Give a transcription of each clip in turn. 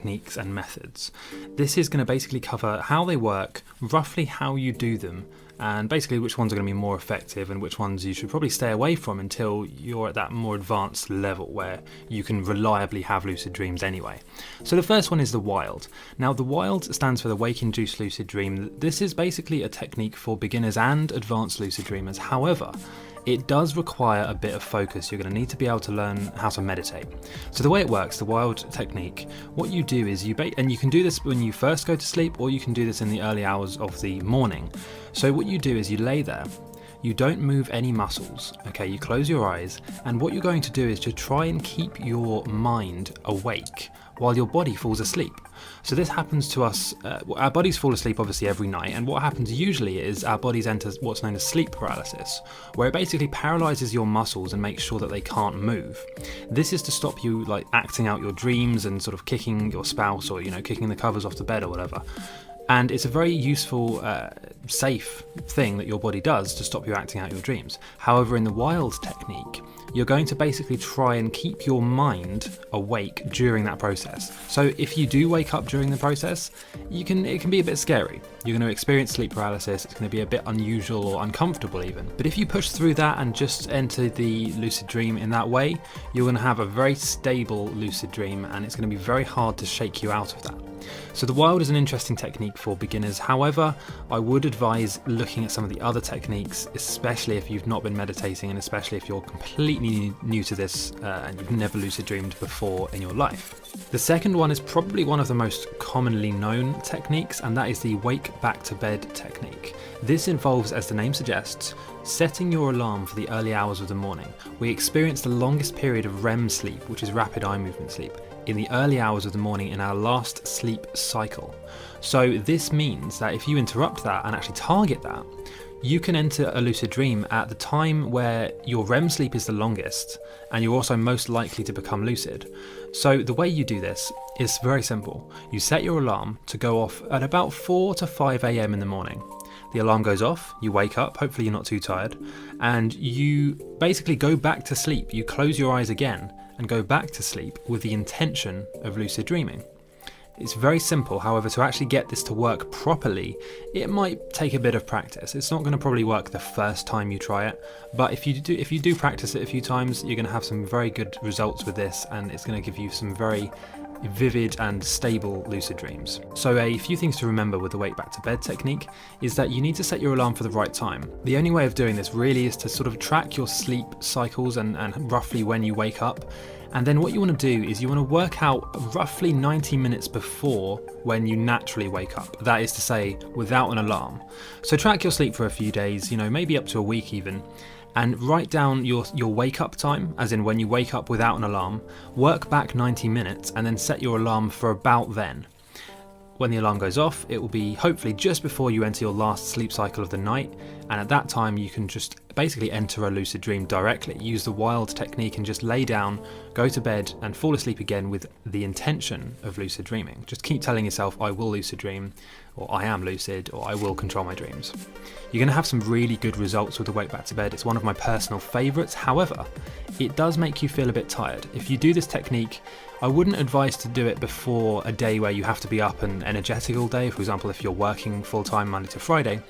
techniques and methods. This is going to basically cover how they work, roughly how you do them, and basically which ones are going to be more effective and which ones you should probably stay away from until you're at that more advanced level where you can reliably have lucid dreams anyway. So the first one is the wild. Now the wild stands for the wake-induced lucid dream. This is basically a technique for beginners and advanced lucid dreamers. However, it does require a bit of focus. You're going to need to be able to learn how to meditate. So the way it works, the wild technique, what you do is and you can do this when you first go to sleep, or you can do this in the early hours of the morning. So what you do is you lay there, you don't move any muscles, okay, you close your eyes, and what you're going to do is to try and keep your mind awake while your body falls asleep. So this happens to us, our bodies fall asleep obviously every night, and what happens usually is our bodies enter what's known as sleep paralysis, where it basically paralyzes your muscles and makes sure that they can't move. This is to stop you like acting out your dreams and sort of kicking your spouse, or kicking the covers off the bed or whatever. And it's a very useful, safe thing that your body does to stop you acting out your dreams. However, in the wild technique, you're going to basically try and keep your mind awake during that process. So if you do wake up during the process, it can be a bit scary. You're going to experience sleep paralysis, it's going to be a bit unusual or uncomfortable even. But if you push through that and just enter the lucid dream in that way, you're going to have a very stable lucid dream, and it's going to be very hard to shake you out of that. So the wild is an interesting technique for beginners. However, I would advise looking at some of the other techniques, especially if you've not been meditating, and especially if you're completely new to this and you've never lucid dreamed before in your life. The second one is probably one of the most commonly known techniques, and that is the wake back to bed technique. This involves, as the name suggests, setting your alarm for the early hours of the morning. We experience the longest period of REM sleep, which is rapid eye movement sleep, in the early hours of the morning in our last sleep cycle. So this means that if you interrupt that and actually target that, you can enter a lucid dream at the time where your REM sleep is the longest, and you're also most likely to become lucid. So the way you do this is very simple. You set your alarm to go off at about 4 to 5 a.m. in the morning. The alarm goes off, you wake up, hopefully you're not too tired, and you basically go back to sleep. You close your eyes again and go back to sleep with the intention of lucid dreaming. It's very simple. However, to actually get this to work properly, it might take a bit of practice. It's not going to probably work the first time you try it, but if you do practice it a few times, you're going to have some very good results with this, and it's going to give you some very vivid and stable lucid dreams. So a few things to remember with the wake back to bed technique is that you need to set your alarm for the right time. The only way of doing this really is to sort of track your sleep cycles and roughly when you wake up. And then what you want to do is you want to work out roughly 90 minutes before when you naturally wake up. That is to say, without an alarm. So track your sleep for a few days, maybe up to a week even, and write down your wake up time, as in when you wake up without an alarm, work back 90 minutes and then set your alarm for about then. When the alarm goes off, it will be hopefully just before you enter your last sleep cycle of the night, and at that time you can just basically enter a lucid dream directly. Use the wild technique and just lay down, go to bed and fall asleep again with the intention of lucid dreaming. Just keep telling yourself, I will lucid dream, or I am lucid, or I will control my dreams. You're going to have some really good results with the wake back to bed. It's one of my personal favourites. However, it does make you feel a bit tired. If you do this technique, I wouldn't advise to do it before a day where you have to be up and energetic all day. For example, if you're working full-time Monday to Friday,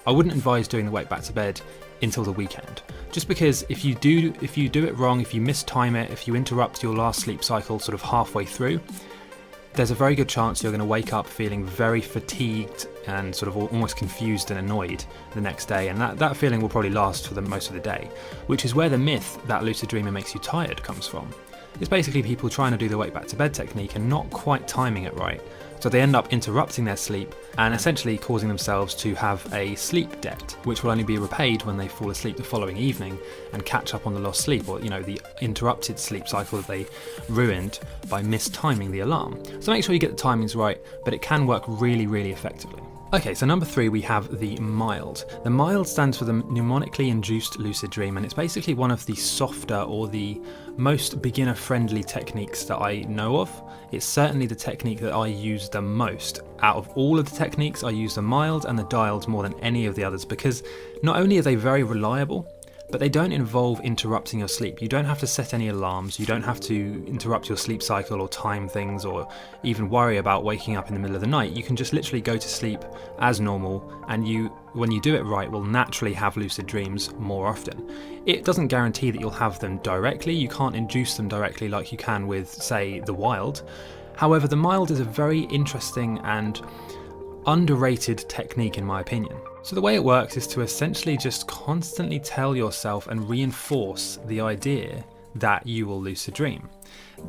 I wouldn't advise doing the wake back to bed until the weekend. Just because if you do it wrong, if you mistime it, if you interrupt your last sleep cycle sort of halfway through, there's a very good chance you're going to wake up feeling very fatigued and sort of almost confused and annoyed the next day, and that feeling will probably last for the most of the day, which is where the myth that lucid dreaming makes you tired comes from. It's basically people trying to do the wake back to bed technique and not quite timing it right. So they end up interrupting their sleep and essentially causing themselves to have a sleep debt, which will only be repaid when they fall asleep the following evening and catch up on the lost sleep, or the interrupted sleep cycle that they ruined by mistiming the alarm. So make sure you get the timings right, but it can work really, really effectively. Okay, so number 3 we have the mild. The mild stands for the mnemonically induced lucid dream, and it's basically one of the softer or the most beginner-friendly techniques that I know of. It's certainly the technique that I use the most. Out of all of the techniques, I use the mild and the dialed more than any of the others, because not only are they very reliable, but they don't involve interrupting your sleep. You don't have to set any alarms, you don't have to interrupt your sleep cycle or time things or even worry about waking up in the middle of the night. You can just literally go to sleep as normal, and when you do it right, will naturally have lucid dreams more often. It doesn't guarantee that you'll have them directly. You can't induce them directly like you can with, say, the Wild. However, the Mild is a very interesting and underrated technique in my opinion. So the way it works is to essentially just constantly tell yourself and reinforce the idea that you will lucid dream.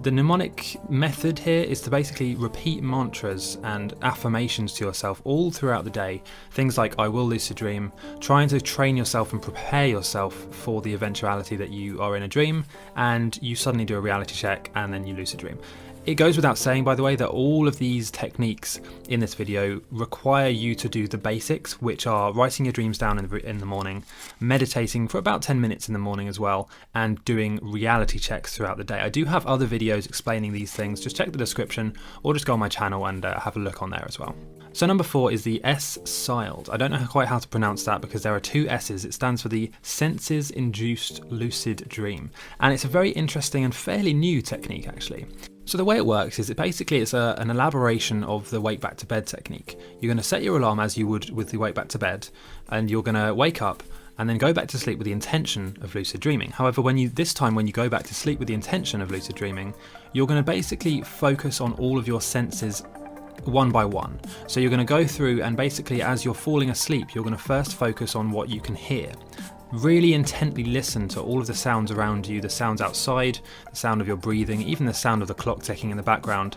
The mnemonic method here is to basically repeat mantras and affirmations to yourself all throughout the day. Things like I will lucid dream, trying to train yourself and prepare yourself for the eventuality that you are in a dream and you suddenly do a reality check and then you lucid dream. It goes without saying, by the way, that all of these techniques in this video require you to do the basics, which are writing your dreams down in the morning, meditating for about 10 minutes in the morning as well, and doing reality checks throughout the day. I do have other videos explaining these things. Just check the description or just go on my channel and have a look on there as well. So number 4 is the S-Siled. I don't know quite how to pronounce that because there are 2 S's. It stands for the Senses-Induced Lucid Dream. And it's a very interesting and fairly new technique actually. So the way it works is it's an elaboration of the wake back to bed technique. You're going to set your alarm as you would with the wake back to bed, and you're going to wake up and then go back to sleep with the intention of lucid dreaming. However, when you go back to sleep with the intention of lucid dreaming, you're going to basically focus on all of your senses one by one. So you're going to go through and basically as you're falling asleep, you're going to first focus on what you can hear. Really intently listen to all of the sounds around you, the sounds outside, the sound of your breathing, even the sound of the clock ticking in the background.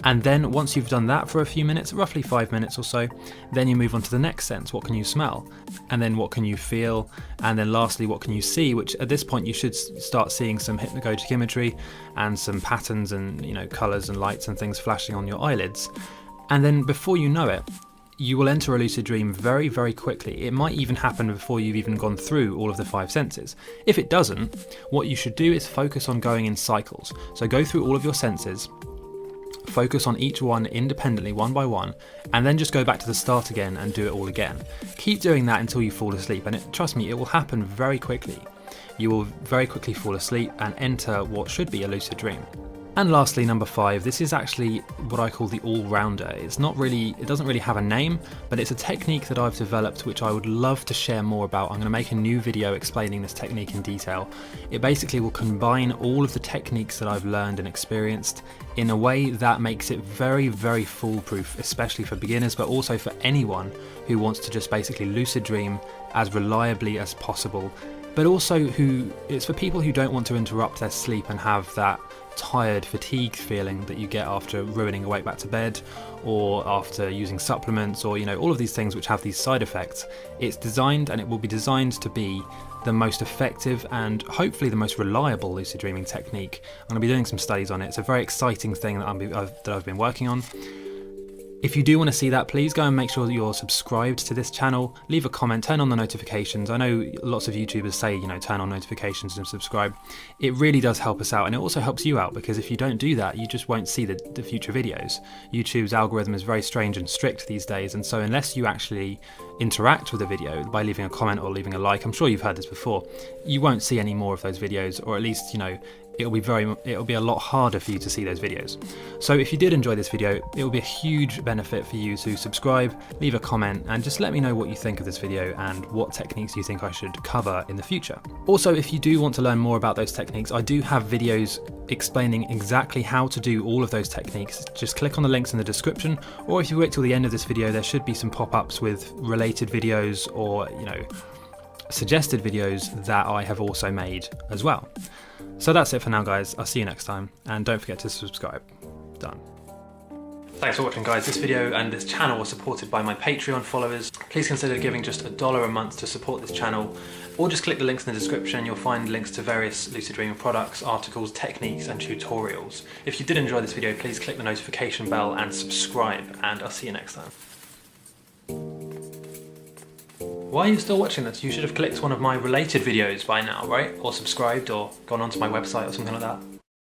And then once you've done that for a few minutes, roughly 5 minutes or so, then you move on to the next sense. What can you smell? And then what can you feel? And then lastly, what can you see? Which at this point you should start seeing some hypnagogic imagery and some patterns and colours and lights and things flashing on your eyelids. And then before you know it, you will enter a lucid dream very, very quickly. It might even happen before you've even gone through all of the 5 senses. If it doesn't, what you should do is focus on going in cycles. So go through all of your senses, focus on each one independently, one by one, and then just go back to the start again and do it all again. Keep doing that until you fall asleep, and trust me, it will happen very quickly. You will very quickly fall asleep and enter what should be a lucid dream. And lastly, number 5, this is actually what I call the all-rounder. It doesn't really have a name, but it's a technique that I've developed which I would love to share more about. I'm going to make a new video explaining this technique in detail. It basically will combine all of the techniques that I've learned and experienced in a way that makes it very, very foolproof, especially for beginners, but also for anyone who wants to just basically lucid dream as reliably as possible. But also it's for people who don't want to interrupt their sleep and have that tired, fatigued feeling that you get after ruining a wake back to bed or after using supplements or all of these things which have these side effects. It's designed, and it will be designed to be the most effective and hopefully the most reliable lucid dreaming technique. I'm going to be doing some studies on it. It's a very exciting thing that I've been working on. If you do want to see that, please go and make sure that you're subscribed to this channel. Leave a comment, turn on the notifications. I know lots of YouTubers say, turn on notifications and subscribe. It really does help us out, and it also helps you out, because if you don't do that, you just won't see the future videos. YouTube's algorithm is very strange and strict these days, and so unless you actually interact with the video by leaving a comment or leaving a like, I'm sure you've heard this before, you won't see any more of those videos, or at least, it'll be a lot harder for you to see those videos. So if you did enjoy this video, it will be a huge benefit for you to subscribe, leave a comment, and just let me know what you think of this video and what techniques you think I should cover in the future. Also, if you do want to learn more about those techniques, I do have videos explaining exactly how to do all of those techniques. Just click on the links in the description, or if you wait till the end of this video, there should be some pop-ups with related videos or, suggested videos that I have also made as well. So that's it for now, guys. I'll see you next time, and don't forget to subscribe. Done. Thanks for watching, guys. This video and this channel was supported by my Patreon followers. Please consider giving just $1 a month to support this channel, or just click the links in the description. You'll find links to various lucid dreaming products, articles, techniques, and tutorials. If you did enjoy this video, please click the notification bell and subscribe, and I'll see you next time. Why are you still watching this? You should have clicked one of my related videos by now, right? Or subscribed or gone onto my website or something like that.